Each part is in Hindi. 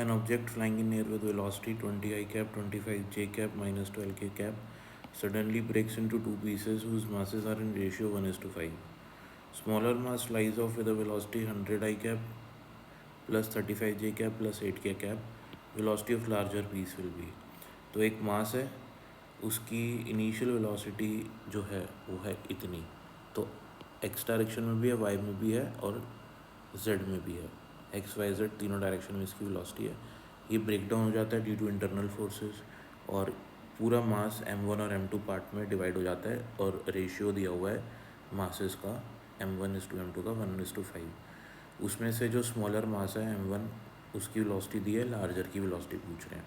An object flying in air with velocity 20 I cap, 25 j cap, minus 12 k cap suddenly breaks into two pieces whose masses are in ratio 1:5. Smaller mass flies off with a velocity 100 I cap plus 35 j cap plus 8 k cap. Velocity of larger piece will be. तो एक मास है, उसकी इनिशियल वेलोसिटी जो है वो है इतनी, तो एक्स डायरेक्शन में भी है, वाई में भी है और जेड में भी है, एक्स वाई जेड तीनों डायरेक्शन में इसकी वेलोसिटी है। ये ब्रेक डाउन हो जाता है ड्यू टू इंटरनल फोर्सेस और पूरा मास m1 और m2 पार्ट में डिवाइड हो जाता है और रेशियो दिया हुआ है मासेस का m1:m2 का 1:5। उसमें से जो स्मॉलर मास है m1 उसकी वेलोसिटी दी है, लार्जर की वेलोसिटी पूछ रहे हैं,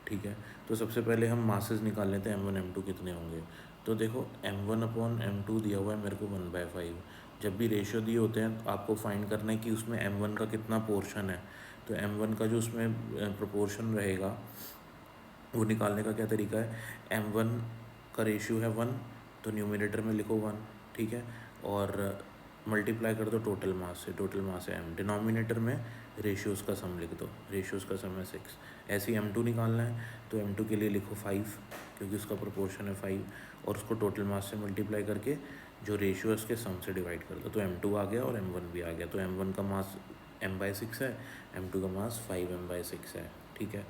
ठीक है। तो सबसे पहले हम मासेस निकाल लेते हैं m1 m2 कितने होंगे। तो देखो m1/m2 दिया हुआ है मेरे को 1/5। जब भी रेशियो दिए होते हैं आपको फाइंड करना है कि उसमें m1 का कितना पोर्शन है, तो m1 का जो उसमें प्रोपोर्शन रहेगा वो निकालने का क्या तरीका है, m1 का रेशियो है 1, तो न्यूमिनेटर में लिखो 1, ठीक है, और मल्टीप्लाई कर दो टोटल मास से, टोटल मास है m, डिनोमिनेटर में रेशियोज़ का सम लिख दो, रेशियोज़ का सम है 6। ऐसे ही m2 निकालना है तो m2 के लिए लिखो 5 क्योंकि उसका प्रोपोर्शन है 5 और उसको टोटल मास से मल्टीप्लाई करके जो रेशियो उसके सम से डिवाइड कर दो, तो m2 आ गया और m1 भी आ गया। तो m1 का मास m/6 है, m2 का मास 5m/6 है, ठीक है।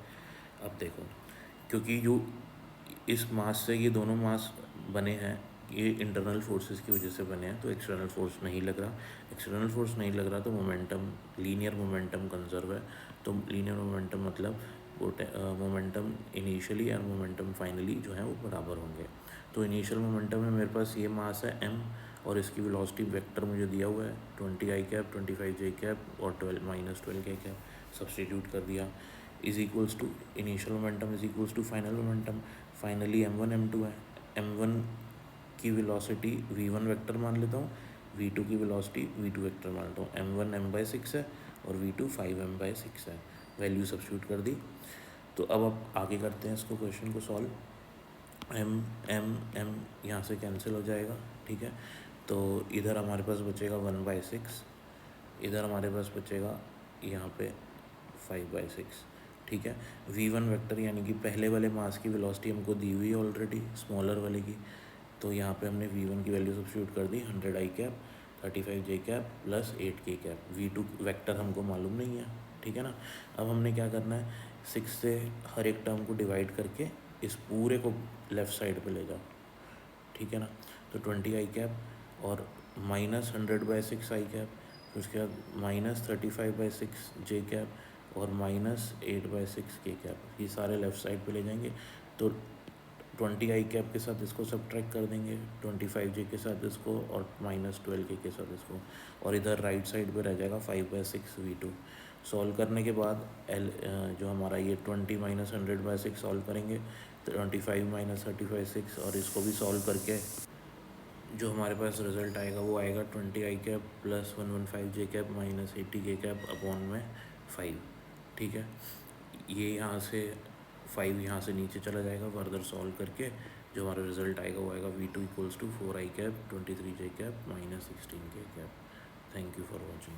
अब देखो, क्योंकि जो इस मास से ये दोनों मास बने हैं ये इंटरनल फोर्सेस की वजह से बने हैं, तो एक्सटर्नल फोर्स नहीं लग रहा। एक्सटर्नल फोर्स नहीं लग रहा तो मोमेंटम, लीनियर मोमेंटम कंजर्व है। तो लीनियर मोमेंटम मतलब मोमेंटम इनिशियली और मोमेंटम फाइनली जो है वो बराबर होंगे। तो इनिशियल मोमेंटम में मेरे पास ये मास है m और इसकी वेलोसिटी वेक्टर मुझे दिया हुआ है 20 I कैप, 25 j कैप और 12 k कैप। सब्सटीट्यूट कर दिया is equals to initial momentum is equals to final momentum. Finally m1 m2 है, m1 की वेलोसिटी v1 वेक्टर मान लेता हूँ, v2 की वेलोसिटी v2 वेक्टर मान लेता हूँ। m1 m/6 है और v2 5m/6 है, वैल्यू सब्स्टिट्यूट कर दी। तो अब आप आगे करते हैं इसको, क्वेश्चन को सॉल्व। m m m यहाँ से कैंसिल हो जाएगा, ठीक है। तो इधर हमारे पास बचेगा 1/6, इधर हमारे पास बचेगा यहाँ पे 5/6, ठीक है। v1 वेक्टर यानी कि पहले वाले मास की वेलोसिटी हमको दी हुई है ऑलरेडी स्मॉलर वाले की, तो यहाँ पे हमने v1 की वैल्यू सब्स्टिट्यूट कर दी 100 I cap, 35 j cap plus 8 k cap. v2 vector हमको मालूम नहीं है, ठीक है ना। अब हमने क्या करना है, 6 से हर एक टर्म को डिवाइड करके इस पूरे को लेफ़्ट साइड पे ले जाओ, ठीक है ना। तो 20 I कैप और -100/6 I कैप, फिर उसके बाद -35/6 j कैप और -8/6 k कैप, ये सारे लेफ़्ट साइड पे ले जाएंगे। तो 20 I कैप के साथ इसको सब्ट्रैक्ट कर देंगे, 25 j के साथ इसको और -12 k के साथ इसको, और इधर राइट साइड पे रह जाएगा 5/6 v2। सॉल्व करने के बाद जो हमारा ये 20 - 100/6 सॉल्व करेंगे, तो 25 - 35/6 और इसको भी सॉल्व करके जो हमारे पास रिजल्ट आएगा वो आएगा 20 I cap plus 115 j cap minus 80 k cap upon में 5, ठीक है। ये यहाँ से 5 यहाँ से नीचे चला जाएगा, फर्दर सॉल्व करके जो हमारा रिजल्ट आएगा वो आएगा v2 = 4 I cap, 23 j cap minus 16 k cap. Thank you for watching.